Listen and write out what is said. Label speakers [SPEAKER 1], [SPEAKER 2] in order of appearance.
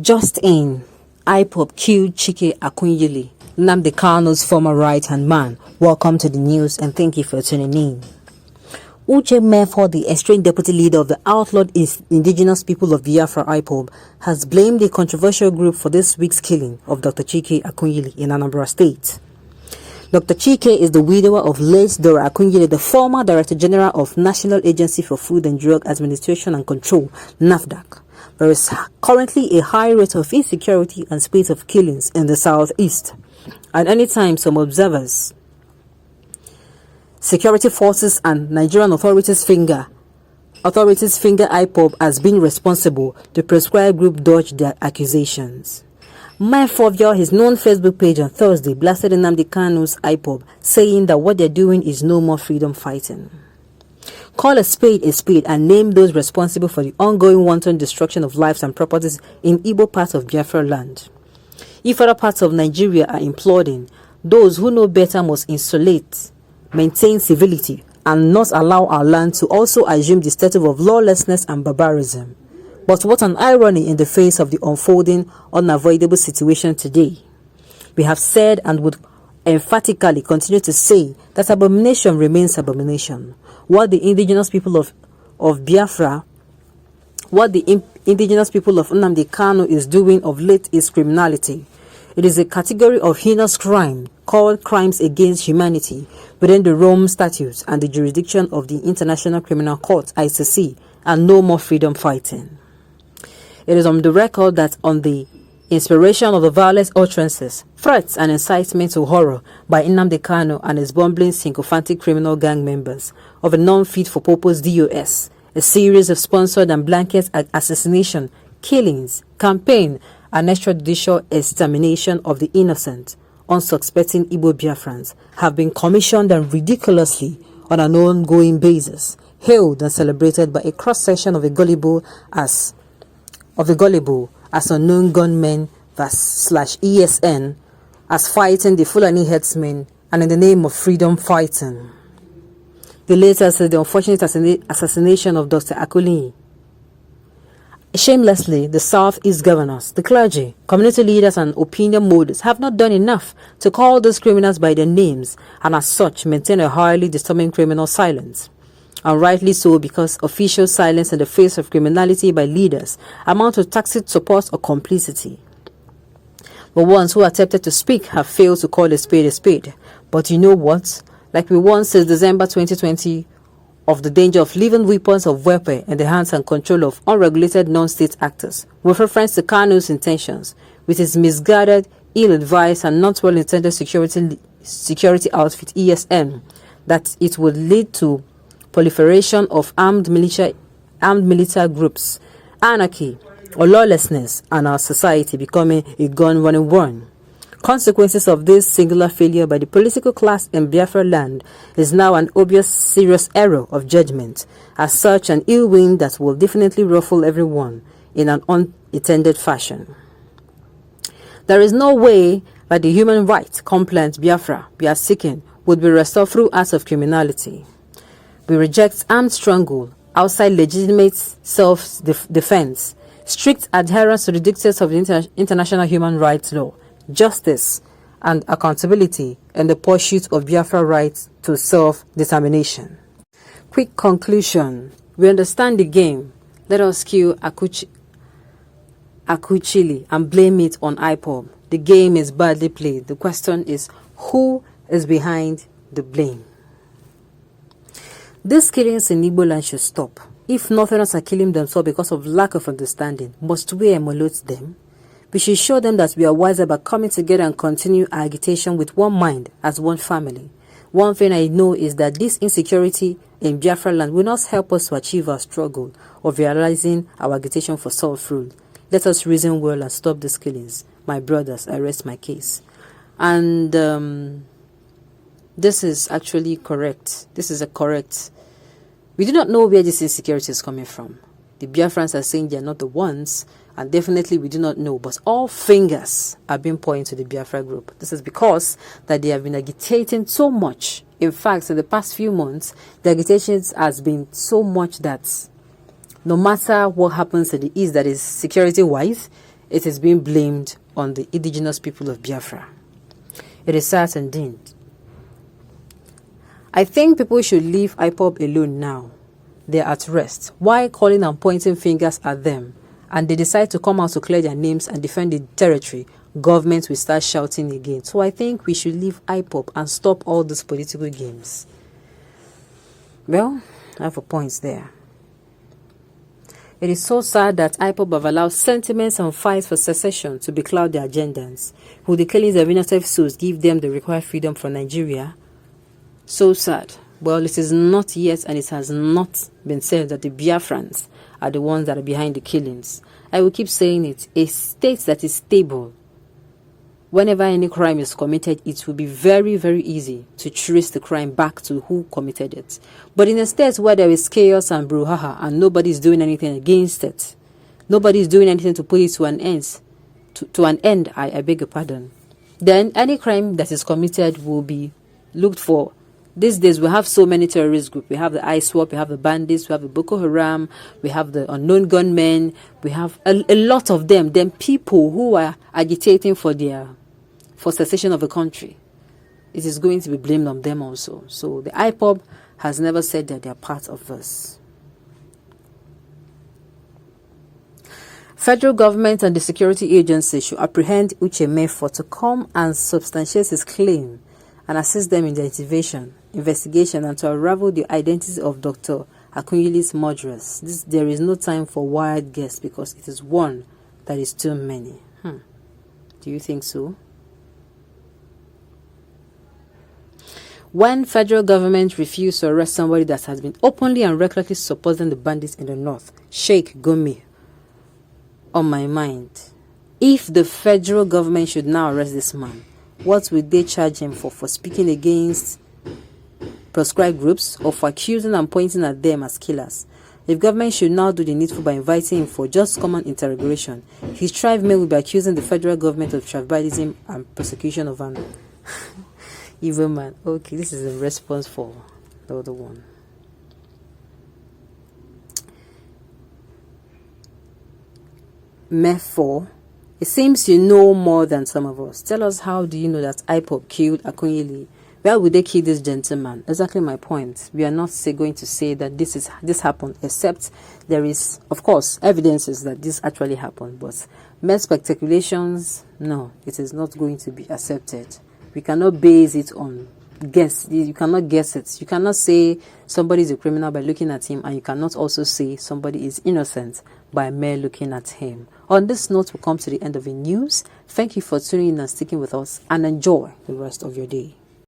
[SPEAKER 1] Just in, Ipob killed Ķ11Łł Akunyili, Nnamdi Kanu's former right-hand man. Welcome to the news and thank you for tuning in. Uche Mefor, the estranged deputy leader of the outlawed indigenous people of Biafra Ipob, has blamed the controversial group for this week's killing of Dr. Ķ11Łł Akunyili in Anambra State. Dr. Ķ11Łł is the widow of late Dora Akunyili, the former Director General of National Agency for Food and Drug Administration and Control, NAFDAC. There is currently a high rate of insecurity and spate of killings in the southeast. At any time, some observers, security forces and Nigerian authorities finger Ipob as being responsible. The proscribed group dodged their accusations. Mefor, via his known Facebook page on Thursday, blasted Nnamdi Kanu's Ipob, saying that what they're doing is no more freedom fighting. Call a spade and name those responsible for the ongoing wanton destruction of lives and properties in Igbo parts of Biafra land. If other parts of Nigeria are imploding, those who know better must insulate, maintain civility, and not allow our land to also assume the status of lawlessness and barbarism. But what an irony in the face of the unfolding, unavoidable situation today. We have said and would emphatically continue to say that abomination remains abomination. What the indigenous people of Biafra, what the indigenous people of Nnamdi Kanu is doing of late is criminality. It is a category of heinous crime called crimes against humanity within the Rome Statutes and the jurisdiction of the International Criminal Court, ICC, and no more freedom fighting. It is on the record that on the inspiration of the violent utterances, threats and incitement to horror by Nnamdi Kanu and his bumbling sycophantic criminal gang members of a non-fit-for-purpose DOS, a series of sponsored and blanket assassination, killings, campaign, and extrajudicial extermination of the innocent, unsuspecting Igbo Biafrans have been commissioned and ridiculously on an ongoing basis, hailed and celebrated by a cross-section of the gullible as unknown gunmen /ESN as fighting the Fulani headsmen and in the name of freedom fighting. The latest is the unfortunate assassination of Dr. Akunyili. Shamelessly, the Southeast governors, the clergy, community leaders and opinion molders have not done enough to call those criminals by their names and as such maintain a highly disturbing criminal silence. And rightly so, because official silence in the face of criminality by leaders amount to tacit support or complicity. The ones who attempted to speak have failed to call a spade. But you know what? Like we warned since December 2020 of the danger of leaving weapons of warfare in the hands and control of unregulated non-state actors, with reference to Kanu's intentions, with his misguided, ill-advised and not well-intended security outfit ESN, that it would lead to proliferation of armed military groups, anarchy or lawlessness, and our society becoming a gun-running one. Consequences of this singular failure by the political class in Biafra land is now an obvious serious error of judgment, as such an ill wind that will definitely ruffle everyone in an unintended fashion. There is no way that the human rights complaint Biafra we are seeking would be restored through acts of criminality. We reject armed struggle outside legitimate self-defense, strict adherence to the dictates of the international human rights law, justice, and accountability in the pursuit of Biafra rights to self-determination. Quick conclusion. We understand the game. Let us kill Akunyili and blame it on Ipob. The game is badly played. The question is, who is behind the blame? These killings in Igbo land should stop. If Northerners are killing themselves because of lack of understanding, must we emulate them? We should show them that we are wiser by coming together and continue our agitation with one mind as one family. One thing I know is that this insecurity in Biafra land will not help us to achieve our struggle of realizing our agitation for self-rule. Let us reason well and stop these killings. My brothers, I rest my case. And this is actually correct. This is a correct. We do not know where this insecurity is coming from. The Biafrans are saying they are not the ones, and definitely we do not know. But all fingers are being pointed to the Biafra group. This is because that they have been agitating so much. In fact, in the past few months, the agitation has been so much that no matter what happens in the East, that is security-wise, it is being blamed on the indigenous people of Biafra. It is sad indeed. I think people should leave Ipob alone now. They are at rest. Why calling and pointing fingers at them? And they decide to come out to clear their names and defend the territory, government will start shouting again. So I think we should leave Ipob and stop all these political games. Well, I have a point there. It is so sad that Ipob have allowed sentiments and fights for secession to becloud their agendas. Will the killings of innocent souls give them the required freedom for Nigeria? So sad. Well, it is not yet, and it has not been said that the Biafrans are the ones that are behind the killings. I will keep saying it. A state that is stable, whenever any crime is committed, it will be very, very easy to trace the crime back to who committed it. But in a state where there is chaos and brouhaha and nobody is doing anything against it, nobody is doing anything to put it to an end, I beg your pardon, then any crime that is committed will be looked for. These days, we have so many terrorist groups. We have the ISWAP, we have the bandits, we have the Boko Haram, we have the unknown gunmen. We have a lot of them. Then people who are agitating for cessation of the country. It is going to be blamed on them also. So the Ipob has never said that they are part of this. Federal government and the security agency should apprehend Uche Mefor to come and substantiate his claim and assist them in their investigation and to unravel the identity of Dr. Akunyili's murderers. There is no time for wild guess because it is one that is too many. Do you think so? When federal government refused to arrest somebody that has been openly and recklessly supporting the bandits in the north, Sheikh Gumi, on my mind. If the federal government should now arrest this man, what would they charge him for speaking against proscribed groups or for accusing and pointing at them as killers? If government should now do the needful by inviting him for just common interrogation, his tribe may will be accusing the federal government of tribalism and persecution of an evil man. Okay, this is a response for the other one. Mefor, it seems you know more than some of us. Tell us, how do you know that Ipob killed Akunyili? Where would they kill this gentleman? Exactly my point. We are not going to say that this happened, except there is, of course, evidences that this actually happened. But mere speculations, no, it is not going to be accepted. We cannot base it on guess. You cannot guess it. You cannot say somebody is a criminal by looking at him, and you cannot also say somebody is innocent by mere looking at him. On this note, we'll come to the end of the news. Thank you for tuning in and sticking with us, and enjoy the rest of your day.